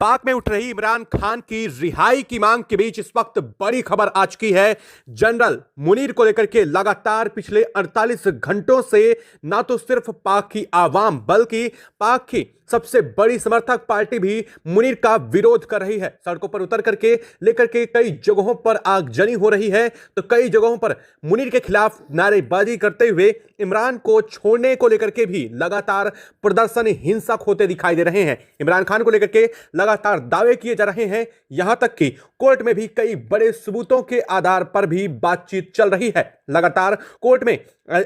पाक में उठ रही इमरान खान की रिहाई की मांग के बीच इस वक्त बड़ी खबर आ चुकी है। जनरल मुनीर को लेकर के लगातार पिछले 48 घंटों से ना तो सिर्फ पाक की आवाम बल्कि पाक की सबसे बड़ी समर्थक पार्टी भी मुनीर का विरोध कर रही है। सड़कों पर उतर करके लेकर के कई जगहों पर आगजनी हो रही है, तो कई जगहों पर मुनीर के खिलाफ नारेबाजी करते हुए इमरान को छोड़ने को लेकर के भी लगातार प्रदर्शन हिंसक होते दिखाई दे रहे हैं। इमरान खान को लेकर के लगातार दावे किए जा रहे हैं, यहां तक कि कोर्ट में भी कई बड़े सबूतों के आधार पर भी बातचीत चल रही है। लगातार कोर्ट में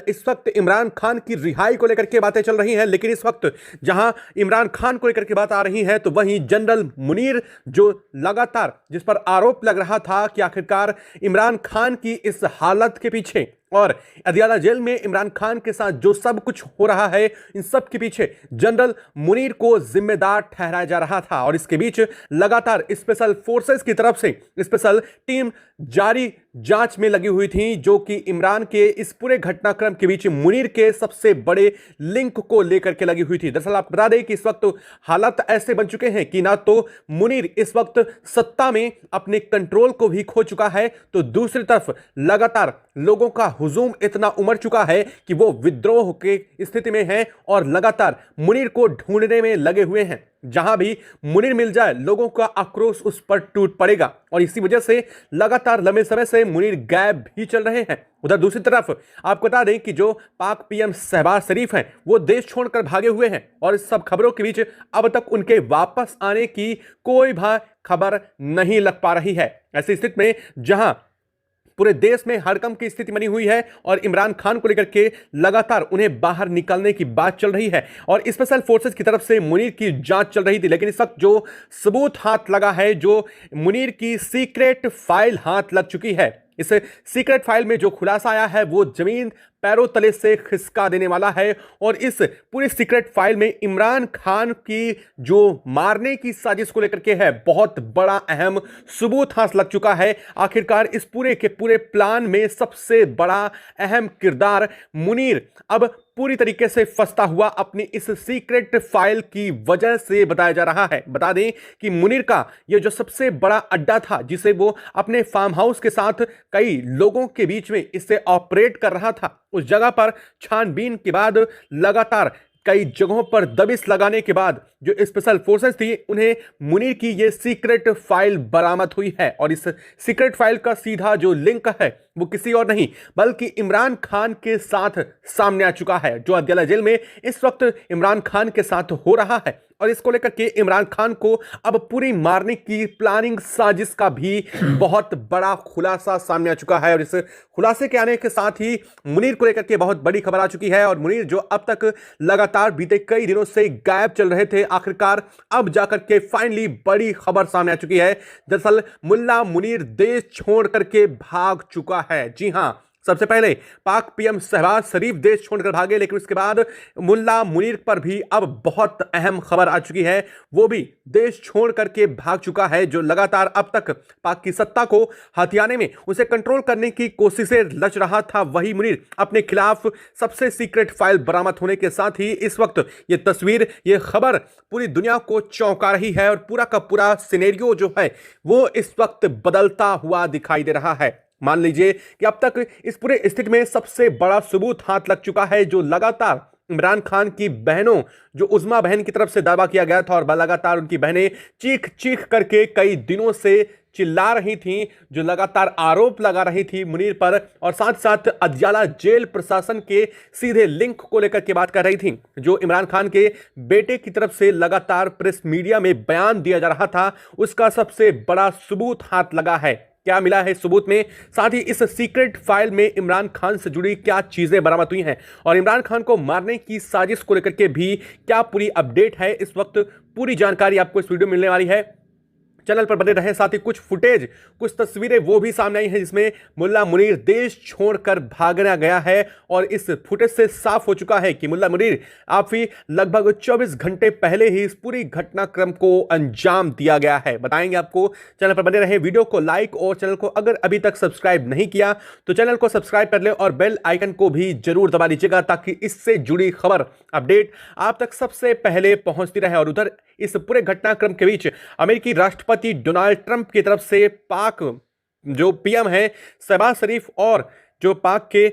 इस वक्त इमरान खान की रिहाई को लेकर के बातें चल रही हैं, लेकिन इस वक्त जहां इमरान खान को लेकर के बात आ रही है तो वहीं जनरल मुनीर जो लगातार जिस पर आरोप लग रहा था कि आखिरकार इमरान खान की इस हालत के पीछे और अदियाला जेल में इमरान खान के साथ जो सब कुछ हो रहा है, इन सब के पीछे जनरल मुनीर को जिम्मेदार ठहराया जा रहा था। और इसके बीच लगातार स्पेशल फोर्सेस की तरफ से स्पेशल टीम जारी जांच में लगी हुई थी, जो कि इमरान के इस पूरे घटनाक्रम के बीच मुनीर के सबसे बड़े लिंक को लेकर के लगी हुई थी। दरअसल आप बता दें कि इस वक्त हालात ऐसे बन चुके हैं कि ना तो मुनीर इस वक्त सत्ता में अपने कंट्रोल को भी खो चुका है, तो दूसरी तरफ लगातार लोगों का हुजूम इतना उमड़ चुका है कि वो विद्रोह के स्थिति में है और लगातार मुनीर को ढूंढने में लगे हुए हैं। जहां भी मुनीर मिल जाए लोगों का आक्रोश उस पर टूट पड़ेगा और इसी वजह से लगातार लंबे समय से मुनीर गायब भी चल रहे हैं। उधर दूसरी तरफ आपको बता दें कि जो पाक पीएम शहबाज शरीफ हैं वो देश छोड़कर भागे हुए हैं और इस सब खबरों के बीच अब तक उनके वापस आने की कोई भी खबर नहीं लग पा रही है। ऐसी स्थिति में जहां पूरे देश में हड़कंप की स्थिति बनी हुई है और इमरान खान को लेकर के लगातार उन्हें बाहर निकालने की बात चल रही है और स्पेशल फोर्सेस की तरफ से मुनीर की जांच चल रही थी, लेकिन इस वक्त जो सबूत हाथ लगा है, जो मुनीर की सीक्रेट फाइल हाथ लग चुकी है, इस सीक्रेट फाइल में जो खुलासा आया है वो जमीन पैरों तले से खिसका देने वाला है। और इस पूरी सीक्रेट फाइल में इमरान खान की जो मारने की साजिश को लेकर के है बहुत बड़ा अहम सबूत हाथ लग चुका है। आखिरकार इस पूरे के पूरे प्लान में सबसे बड़ा अहम किरदार मुनीर अब पूरी तरीके से फंसता हुआ अपनी इस सीक्रेट फाइल की वजह से बताया जा रहा है। बता दें कि मुनीर का यह जो सबसे बड़ा अड्डा था, जिसे वो अपने फार्म हाउस के साथ कई लोगों के बीच में इसे ऑपरेट कर रहा था, उस जगह पर छानबीन के बाद लगातार कई जगहों पर दबिश लगाने के बाद जो स्पेशल फोर्सेस थी उन्हें मुनीर की ये सीक्रेट फाइल बरामद हुई है। और इस सीक्रेट फाइल का सीधा जो लिंक है वो किसी और नहीं बल्कि इमरान खान के साथ सामने आ चुका है, जो अदियाला जेल में इस वक्त इमरान खान के साथ हो रहा है। और इसको लेकर के इमरान खान को अब पूरी मारने की प्लानिंग साजिश का भी बहुत बड़ा खुलासा सामने आ चुका है। और इस खुलासे के आने के साथ ही मुनीर को लेकर के बहुत बड़ी खबर आ चुकी है और मुनीर जो अब तक लगातार बीते कई दिनों से गायब चल रहे थे, आखिरकार अब जाकर के फाइनली बड़ी खबर सामने आ चुकी है। दरअसल मुल्ला मुनीर देश छोड़ करके भाग चुका है। जी हां, सबसे पहले पाक पीएम शहबाज शरीफ देश छोड़कर भागे, लेकिन उसके बाद मुल्ला मुनीर पर भी अब बहुत अहम खबर आ चुकी है। वो भी देश छोड़ करके भाग चुका है, जो लगातार अब तक पाक की सत्ता को हथियाने में उसे कंट्रोल करने की कोशिशें रच रहा था। वही मुनीर अपने खिलाफ सबसे सीक्रेट फाइल बरामद होने के साथ ही इस वक्त ये तस्वीर, ये खबर पूरी दुनिया को चौंका रही है और पूरा का पूरा सिनेरियो जो है वो इस वक्त बदलता हुआ दिखाई दे रहा है। मान लीजिए कि अब तक इस पूरे स्थिति में सबसे बड़ा सबूत हाथ लग चुका है, जो लगातार इमरान खान की बहनों, जो उज़्मा बहन की तरफ से दावा किया गया था और लगातार उनकी बहनें चीख चीख करके कई दिनों से चिल्ला रही थीं, जो लगातार आरोप लगा रही थी मुनीर पर और साथ साथ अदियाला जेल प्रशासन के सीधे लिंक को लेकर के बात कर रही थी, जो इमरान खान के बेटे की तरफ से लगातार प्रेस मीडिया में बयान दिया जा रहा था, उसका सबसे बड़ा सबूत हाथ लगा है। क्या मिला है सबूत में, साथ ही इस सीक्रेट फाइल में इमरान खान से जुड़ी क्या चीजें बरामद हुई हैं और इमरान खान को मारने की साजिश को लेकर के भी क्या पूरी अपडेट है, इस वक्त पूरी जानकारी आपको इस वीडियो में मिलने वाली है। चैनल पर बने रहे। साथ ही कुछ फुटेज, कुछ तस्वीरें वो भी सामने आई हैं जिसमें मुल्ला मुनीर देश छोड़कर भागना गया है और इस फुटेज से साफ हो चुका है कि मुल्ला मुनीर आप ही लगभग 24 घंटे पहले ही इस पूरी घटनाक्रम को अंजाम दिया गया है। बताएंगे आपको, चैनल पर बने रहे, वीडियो को लाइक और चैनल को अगर अभी तक सब्सक्राइब नहीं किया तो चैनल को सब्सक्राइब कर ले और बेल आइकन को भी जरूर दबा दीजिएगा ताकि इससे जुड़ी खबर अपडेट आप तक सबसे पहले पहुंचती रहे। और उधर इस पूरे घटनाक्रम के बीच अमेरिकी राष्ट्रपति डोनाल्ड ट्रंप की तरफ से पाक जो पीएम है शहबाज शरीफ और जो पाक के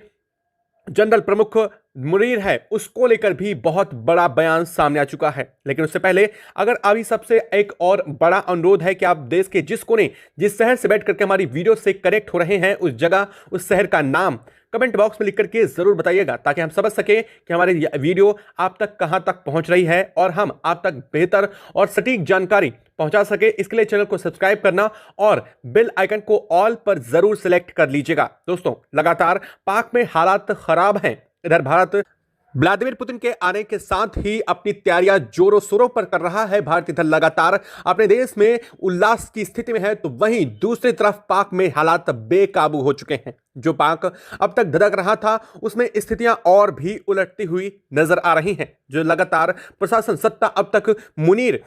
जनरल प्रमुख मुनीर है उसको लेकर भी बहुत बड़ा बयान सामने आ चुका है। लेकिन उससे पहले अगर अभी सबसे एक और बड़ा अनुरोध है कि आप देश के जिस कोने, जिस शहर से बैठ करके हमारी वीडियो से कनेक्ट हो रहे हैं उस जगह, उस शहर का नाम कमेंट बॉक्स में लिख करके जरूर बताइएगा ताकि हम समझ सके कि हमारी वीडियो आप तक कहां तक पहुंच रही है और हम आप तक बेहतर और सटीक जानकारी पहुंचा सके। इसके लिए चैनल को सब्सक्राइब करना और बेल आइकन को ऑल पर जरूर सिलेक्ट कर लीजिएगा। दोस्तों, लगातार पाक में हालात खराब हैं। इधर भारत व्लादिमीर पुतिन के आने के साथ ही अपनी तैयारियां जोरों शोरों पर कर रहा है। भारत इधर लगातार अपने देश में उल्लास की स्थिति में है तो वहीं दूसरी तरफ पाक में हालात बेकाबू हो चुके हैं। जो पाक अब तक धधक रहा था उसमें स्थितियां और भी उलटती हुई नजर आ रही हैं। जो लगातार प्रशासन सत्ता अब तक मुनीर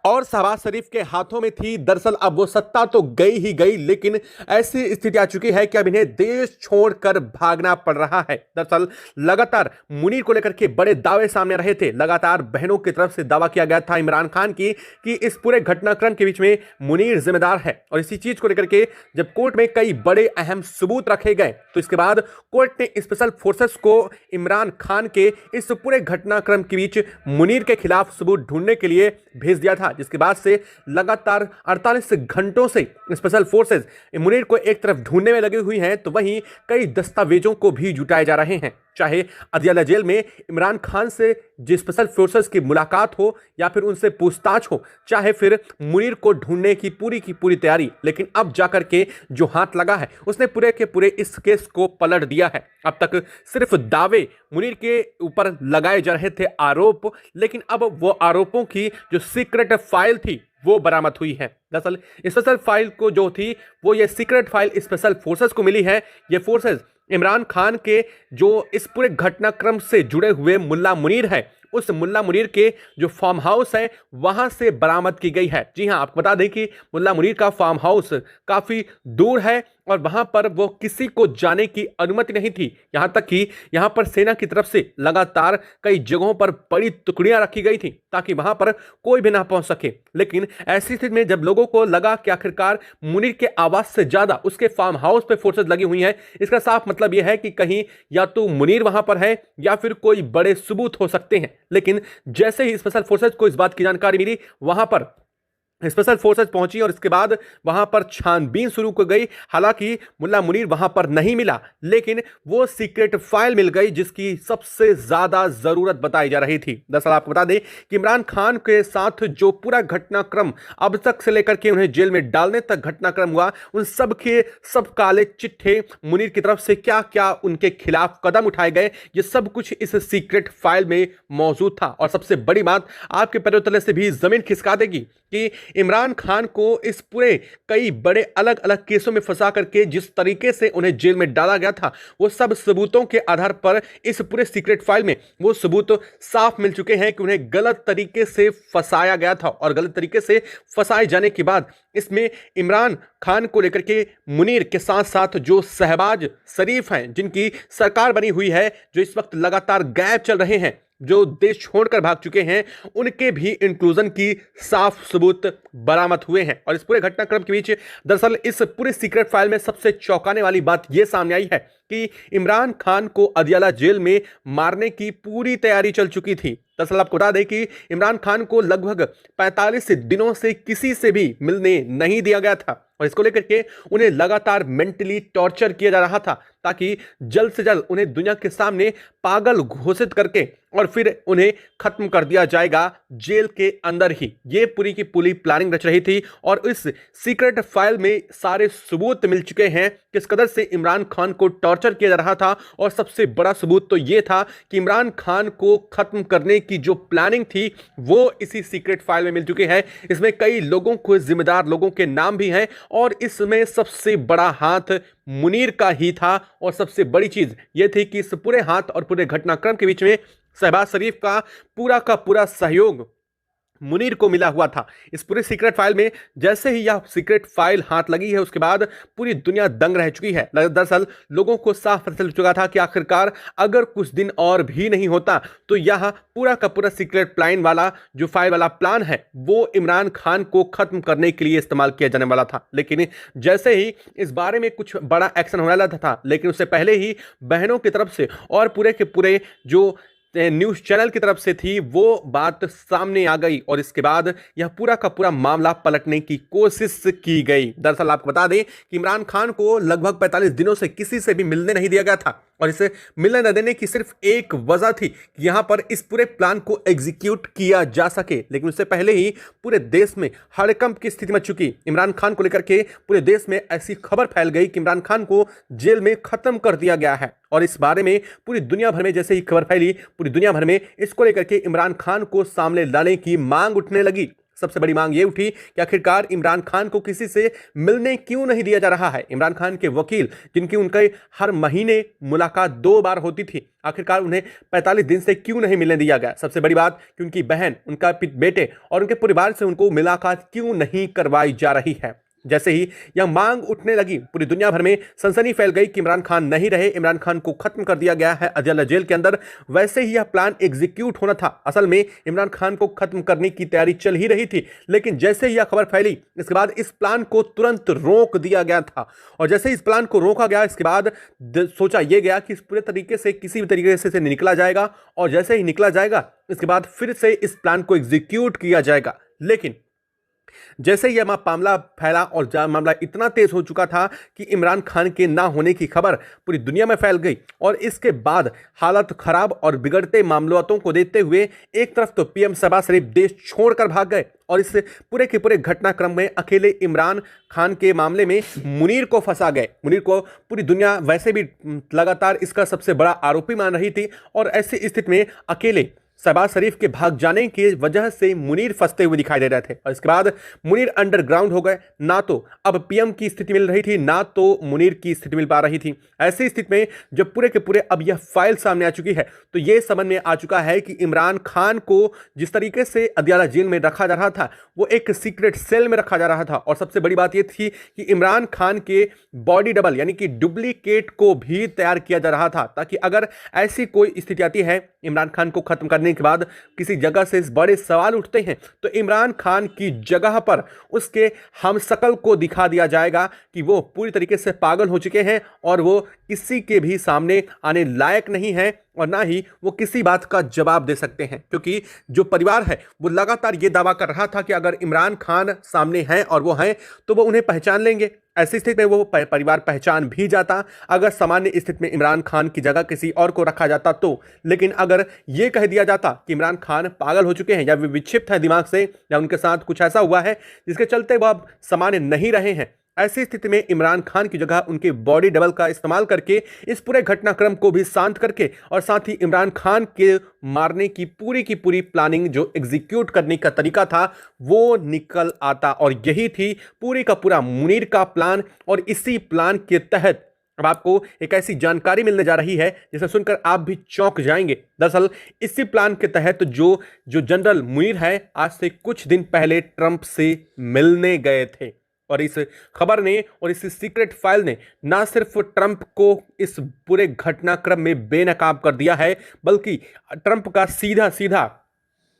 और शहबाज शरीफ के हाथों में थी, दरअसल अब वो सत्ता तो गई ही गई, लेकिन ऐसी स्थिति आ चुकी है कि अब इन्हें देश छोड़कर भागना पड़ रहा है। दरअसल लगातार मुनीर को लेकर के बड़े दावे सामने रहे थे। लगातार बहनों की तरफ से दावा किया गया था इमरान खान की कि इस पूरे घटनाक्रम के बीच में मुनीर जिम्मेदार है। और इसी चीज को लेकर के जब कोर्ट में कई बड़े अहम सबूत रखे गए तो इसके बाद कोर्ट ने स्पेशल फोर्सेस को इमरान खान के इस पूरे घटनाक्रम के बीच मुनीर के खिलाफ सबूत ढूंढने के लिए भेज दिया था। जिसके बाद से लगातार 48 घंटों से स्पेशल फोर्सेस मुनीर को एक तरफ ढूंढने में लगी हुई हैं तो वहीं कई दस्तावेजों को भी जुटाए जा रहे हैं। चाहे अदियाला जेल में इमरान खान से जो स्पेशल फोर्सेस की मुलाकात हो या फिर उनसे पूछताछ हो, चाहे फिर मुनीर को ढूंढने की पूरी तैयारी, लेकिन अब जाकर के जो हाथ लगा है उसने पूरे के पूरे इस केस को पलट दिया है। अब तक सिर्फ दावे मुनीर के ऊपर लगाए जा रहे थे आरोप, लेकिन अब वो आरोपों की जो सीक्रेट फाइल थी वो बरामद हुई है। दरअसल स्पेशल फाइल को जो थी वो ये सीक्रेट फाइल स्पेशल फोर्सेस को मिली है। ये फोर्सेस इमरान खान के जो इस पूरे घटनाक्रम से जुड़े हुए मुल्ला मुनीर है उस मुल्ला मुनीर के जो फार्म हाउस है वहां से बरामद की गई है। जी हां, आपको बता दें कि मुल्ला मुनीर का फार्म हाउस काफी दूर है और वहां पर वो किसी को जाने की अनुमति नहीं थी। यहां तक कि यहां पर सेना की तरफ से लगातार कई जगहों पर बड़ी टुकड़ियां रखी गई थी ताकि वहां पर कोई भी ना पहुंच सके। लेकिन ऐसी स्थिति में जब लोगों को लगा कि आखिरकार मुनीर के आवास से ज्यादा उसके फार्म हाउस पे फोर्सेस लगी हुई हैं, इसका साफ मतलब यह है कि कहीं या तो मुनीर वहां पर है या फिर कोई बड़े सबूत हो सकते हैं। लेकिन जैसे ही स्पेशल फोर्सेस को इस बात की जानकारी मिली, वहां पर स्पेशल फोर्सेस पहुंची और इसके बाद वहां पर छानबीन शुरू कर गई। हालांकि मुल्ला मुनीर वहां पर नहीं मिला, लेकिन वो सीक्रेट फाइल मिल गई जिसकी सबसे ज्यादा जरूरत बताई जा रही थी। दरअसल आपको बता दें कि इमरान खान के साथ जो पूरा घटनाक्रम अब तक से लेकर के उन्हें जेल में डालने तक घटनाक्रम हुआ, उन सब के सब काले चिट्ठे मुनीर की तरफ से क्या क्या उनके खिलाफ कदम उठाए गए, ये सब कुछ इस सीक्रेट फाइल में मौजूद था। और सबसे बड़ी बात आपके पैरों तले से भी जमीन खिसका देगी कि इमरान खान को इस पूरे कई बड़े अलग अलग केसों में फंसा करके जिस तरीके से उन्हें जेल में डाला गया था, वो सब सबूतों के आधार पर इस पूरे सीक्रेट फाइल में वो सबूत साफ मिल चुके हैं कि उन्हें गलत तरीके से फंसाया गया था। और गलत तरीके से फंसाए जाने के बाद इसमें इमरान खान को लेकर के मुनीर के साथ साथ जो शहबाज शरीफ हैं, जिनकी सरकार बनी हुई है, जो इस वक्त लगातार गायब चल रहे हैं, जो देश छोड़कर भाग चुके हैं, उनके भी इंक्लूजन की साफ सबूत बरामद हुए हैं। और इस पूरे घटनाक्रम के बीच दरअसल इस पूरे सीक्रेट फाइल में सबसे चौंकाने वाली बात यह सामने आई है कि इमरान खान को अदियाला जेल में मारने की पूरी तैयारी चल चुकी थी। दरअसल आपको बता दें कि इमरान खान को लगभग 45 दिनों से किसी से भी मिलने नहीं दिया गया था और इसको लेकर के उन्हें लगातार मेंटली टॉर्चर किया जा रहा था ताकि जल्द से जल्द उन्हें दुनिया के सामने पागल घोषित करके और फिर उन्हें खत्म कर दिया जाएगा जेल के अंदर ही। ये पूरी की पूरी प्लानिंग रच रही थी और इस सीक्रेट फाइल में सारे सबूत मिल चुके हैं किस कदर से इमरान खान को टॉर्चर टॉर्चर किया जा रहा था। और सबसे बड़ा सबूत तो यह था कि इमरान खान को खत्म करने की जो प्लानिंग थी वो इसी सीक्रेट फाइल में मिल चुकी है। इसमें कई लोगों को, जिम्मेदार लोगों के नाम भी हैं और इसमें सबसे बड़ा हाथ मुनीर का ही था। और सबसे बड़ी चीज यह थी कि इस पूरे हाथ और पूरे घटनाक्रम के बीच में शहबाज शरीफ का पूरा सहयोग मुनीर को मिला हुआ था। इस पूरे सीक्रेट फाइल में जैसे ही यह सीक्रेट फाइल हाथ लगी है उसके बाद पूरी दुनिया दंग रह चुकी है। दरअसल लोगों को साफ पता चल चुका था कि आखिरकार अगर कुछ दिन और भी नहीं होता तो यह पूरा का पूरा सीक्रेट प्लान वाला जो फाइल वाला प्लान है वो इमरान खान को खत्म करने के लिए इस्तेमाल किया जाने वाला था। लेकिन जैसे ही इस बारे में कुछ बड़ा एक्शन होने वाला था, लेकिन उससे पहले ही बहनों की तरफ से और पूरे के पूरे जो न्यूज चैनल की तरफ से थी वो बात सामने आ गई और इसके बाद यह पूरा का पूरा मामला पलटने की कोशिश की गई। दरअसल आपको बता दें कि इमरान खान को लगभग 45 दिनों से किसी से भी मिलने नहीं दिया गया था और इसे मिलने न देने की सिर्फ एक वजह थी कि यहां पर इस पूरे प्लान को एग्जीक्यूट किया जा सके। लेकिन उससे पहले ही पूरे देश में हड़कंप की स्थिति मच चुकी। इमरान खान को लेकर के पूरे देश में ऐसी खबर फैल गई कि इमरान खान को जेल में खत्म कर दिया गया है और इस बारे में पूरी दुनिया भर में जैसे ही खबर फैली, पूरी दुनिया भर में इसको लेकर के इमरान खान को सामने लाने की मांग उठने लगी। सबसे बड़ी मांग ये उठी कि आखिरकार इमरान खान को किसी से मिलने क्यों नहीं दिया जा रहा है। इमरान खान के वकील, जिनकी उनके हर महीने मुलाकात 2 बार होती थी, आखिरकार उन्हें 45 दिन से क्यों नहीं मिलने दिया गया। सबसे बड़ी बात कि उनकी बहन, उनका बेटे और उनके परिवार से उनको मुलाकात क्यों नहीं करवाई जा रही है। जैसे ही यह मांग उठने लगी पूरी दुनिया भर में सनसनी फैल गई कि इमरान खान नहीं रहे, इमरान खान को खत्म कर दिया गया है अदियाला जेल के अंदर। वैसे ही यह प्लान एग्जीक्यूट होना था। असल में इमरान खान को खत्म करने की तैयारी चल ही रही थी, लेकिन जैसे ही यह खबर फैली इसके बाद इस प्लान को तुरंत रोक दिया गया था। और जैसे इस प्लान को रोका गया इसके बाद सोचा यह गया कि इस पूरे तरीके से किसी भी तरीके से निकला जाएगा और जैसे ही निकला जाएगा इसके बाद फिर से इस प्लान को एग्जीक्यूट किया जाएगा। लेकिन जैसे यह मामला फैला और मामला इतना तेज हो चुका था कि इमरान खान के ना होने की खबर पूरी दुनिया में फैल गई और इसके बाद हालत खराब और बिगड़ते मामलों को देखते हुए एक तरफ तो पीएम शहबाज शरीफ देश छोड़कर भाग गए और इस पूरे के पूरे घटनाक्रम में अकेले इमरान खान के मामले में मुनीर को फंसा गए। मुनीर को पूरी दुनिया वैसे भी लगातार इसका सबसे बड़ा आरोपी मान रही थी और ऐसी स्थिति में अकेले शहबाज शरीफ के भाग जाने की वजह से मुनीर फंसते हुए दिखाई दे रहे थे और इसके बाद मुनीर अंडरग्राउंड हो गए। ना तो अब पीएम की स्थिति मिल रही थी, ना तो मुनीर की स्थिति मिल पा रही थी। ऐसी स्थिति में जब पूरे के पूरे अब यह फाइल सामने आ चुकी है तो यह समझ में आ चुका है कि इमरान खान को जिस तरीके से अदियाला जेल में रखा जा रहा था वो एक सीक्रेट सेल में रखा जा रहा था। और सबसे बड़ी बात यह थी कि इमरान खान के बॉडी डबल यानी कि डुप्लीकेट को भी तैयार किया जा रहा था, ताकि अगर ऐसी कोई स्थिति आती है इमरान खान को खत्म करने के बाद किसी जगह से इस बड़े सवाल उठते हैं तो इमरान खान की जगह पर उसके हमशक्ल को दिखा दिया जाएगा कि वो पूरी तरीके से पागल हो चुके हैं और वो किसी के भी सामने आने लायक नहीं है और ना ही वो किसी बात का जवाब दे सकते हैं। क्योंकि जो परिवार है वो लगातार ये दावा कर रहा था कि अगर इमरान खान सामने हैं और वो हैं तो वो उन्हें पहचान लेंगे। ऐसी स्थिति में वो परिवार पहचान भी जाता अगर सामान्य स्थिति में इमरान खान की जगह किसी और को रखा जाता तो। लेकिन अगर ये कह दिया जाता कि इमरान खान पागल हो चुके हैं या विक्षिप्त है दिमाग से या उनके साथ कुछ ऐसा हुआ है जिसके चलते वो अब सामान्य नहीं रहे हैं, ऐसी स्थिति में इमरान खान की जगह उनके बॉडी डबल का इस्तेमाल करके इस पूरे घटनाक्रम को भी शांत करके और साथ ही इमरान खान के मारने की पूरी प्लानिंग जो एग्जीक्यूट करने का तरीका था वो निकल आता। और यही थी पूरी का पूरा मुनीर का प्लान। और इसी प्लान के तहत अब आपको एक ऐसी जानकारी मिलने जा रही है जिसे सुनकर आप भी चौंक जाएंगे। दरअसल इसी प्लान के तहत जो जनरल मुनीर है आज से कुछ दिन पहले ट्रंप से मिलने गए थे और इस खबर ने और इस सीक्रेट फाइल ने ना सिर्फ ट्रंप को इस पूरे घटनाक्रम में बेनकाब कर दिया है बल्कि ट्रंप का सीधा सीधा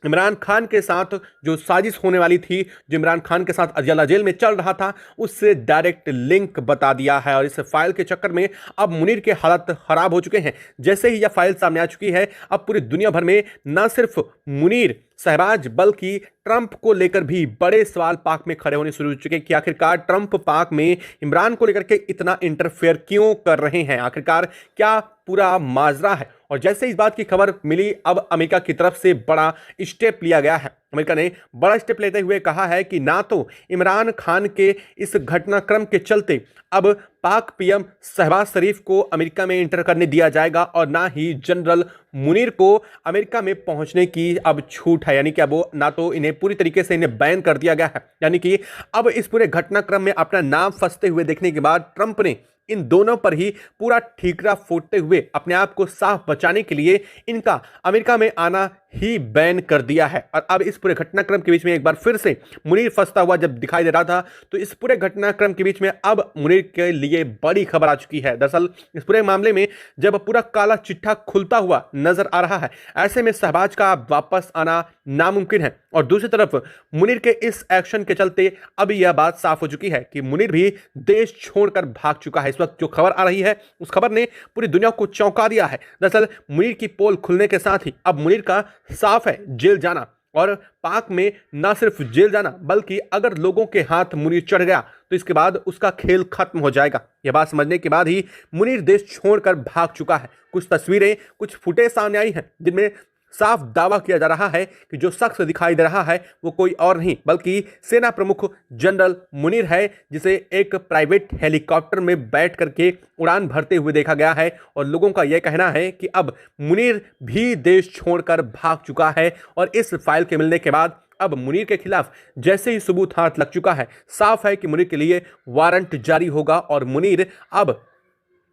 इमरान खान के साथ जो साजिश होने वाली थी, जो इमरान खान के साथ अदियाला जेल में चल रहा था, उससे डायरेक्ट लिंक बता दिया है। और इस फाइल के चक्कर में अब मुनीर के हालत खराब हो चुके हैं। जैसे ही यह फाइल सामने आ चुकी है अब पूरी दुनिया भर में न सिर्फ मुनीर, शहबाज बल्कि ट्रंप को लेकर भी बड़े सवाल पाक में खड़े होने शुरू हो चुके कि आखिरकार ट्रंप पाक में इमरान को लेकर के इतना इंटरफेयर क्यों कर रहे हैं। आखिरकार क्या पूरा माजरा है। और जैसे इस बात की खबर मिली, अब अमेरिका की तरफ से बड़ा स्टेप लिया गया है। अमेरिका ने बड़ा स्टेप लेते हुए कहा है कि ना तो इमरान खान के इस घटनाक्रम के चलते अब पाक पीएम शहबाज शरीफ को अमेरिका में एंटर करने दिया जाएगा और ना ही जनरल मुनीर को अमेरिका में पहुंचने की अब छूट है। यानी कि अब वो ना तो इन्हें पूरी तरीके से इन्हें बैन कर दिया गया है। यानी कि अब इस पूरे घटनाक्रम में अपना नाम फंसते हुए देखने के बाद ट्रंप ने इन दोनों पर ही पूरा ठीकरा फोड़ते हुए अपने आप को साफ बचाने के लिए इनका अमेरिका में आना ही बैन कर दिया है। और अब इस पूरे घटनाक्रम के बीच में एक बार फिर से मुनीर फंसता हुआ जब दिखाई दे रहा था, तो इस पूरे घटनाक्रम के बीच में अब मुनीर के लिए बड़ी खबर आ चुकी है। दरअसल इस पूरे मामले में जब पूरा काला चिट्ठा खुलता हुआ नजर आ रहा है, ऐसे में शहबाज का वापस आना नामुमकिन है। और दूसरी तरफ मुनीर के इस एक्शन के चलते अब यह बात साफ हो चुकी है कि मुनीर भी देश छोड़कर भाग चुका है। इस वक्त जो खबर आ रही है उस खबर ने पूरी दुनिया को चौंका दिया है। दरअसल मुनीर की पोल खुलने के साथ ही अब मुनीर का साफ है जेल जाना, और पाक में ना सिर्फ जेल जाना बल्कि अगर लोगों के हाथ मुनीर चढ़ गया तो इसके बाद उसका खेल खत्म हो जाएगा। यह बात समझने के बाद ही मुनीर देश छोड़कर भाग चुका है। कुछ तस्वीरें, कुछ फुटेज सामने आई हैं जिनमें साफ दावा किया जा रहा है कि जो शख्स दिखाई दे रहा है वो कोई और नहीं बल्कि सेना प्रमुख जनरल मुनीर है, जिसे एक प्राइवेट हेलीकॉप्टर में बैठ करके उड़ान भरते हुए देखा गया है। और लोगों का यह कहना है कि अब मुनीर भी देश छोड़कर भाग चुका है। और इस फाइल के मिलने के बाद अब मुनीर के खिलाफ जैसे ही सबूत हाथ लग चुका है, साफ है कि मुनीर के लिए वारंट जारी होगा और मुनीर अब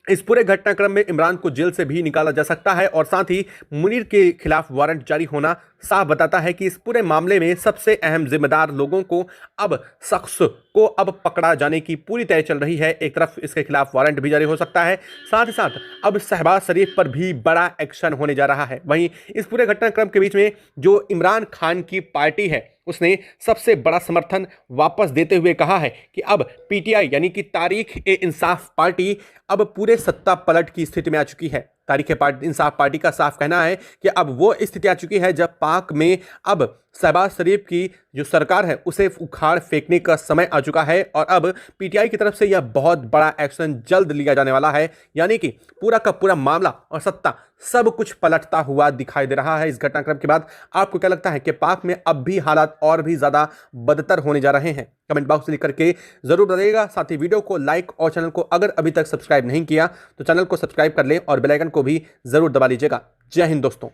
इस पूरे घटनाक्रम में इमरान को जेल से भी निकाला जा सकता है। और साथ ही मुनीर के खिलाफ वारंट जारी होना साफ बताता है कि इस पूरे मामले में सबसे अहम जिम्मेदार लोगों को अब शख्स को अब पकड़ा जाने की पूरी तैयारी चल रही है। एक तरफ इसके खिलाफ वारंट भी जारी हो सकता है, साथ ही साथ अब शहबाज शरीफ पर भी बड़ा एक्शन होने जा रहा है। वहीं इस पूरे घटनाक्रम के बीच में जो इमरान खान की पार्टी है उसने सबसे बड़ा समर्थन वापस देते हुए कहा है कि अब पीटीआई यानी कि तारीख-ए-इंसाफ पार्टी अब पूरे सत्ता पलट की स्थिति में आ चुकी है। तारीख-ए-इंसाफ पार्टी का साफ कहना है कि अब वो स्थिति आ चुकी है जब पाक में अब शहबाज शरीफ की जो सरकार है उसे उखाड़ फेंकने का समय आ चुका है। और अब पीटीआई की तरफ से यह बहुत बड़ा एक्शन जल्द लिया जाने वाला है। यानी कि पूरा का पूरा मामला और सत्ता सब कुछ पलटता हुआ दिखाई दे रहा है इस घटनाक्रम के बाद। आपको क्या लगता है कि पाक में अब भी हालात और भी ज़्यादा बदतर होने जा रहे हैं? कमेंट बॉक्स में लिख करके ज़रूर बताइएगा। साथ ही वीडियो को लाइक और चैनल को अगर अभी तक सब्सक्राइब नहीं किया तो चैनल को सब्सक्राइब कर लें और बेल आइकन को भी ज़रूर दबा लीजिएगा। जय हिंद दोस्तों।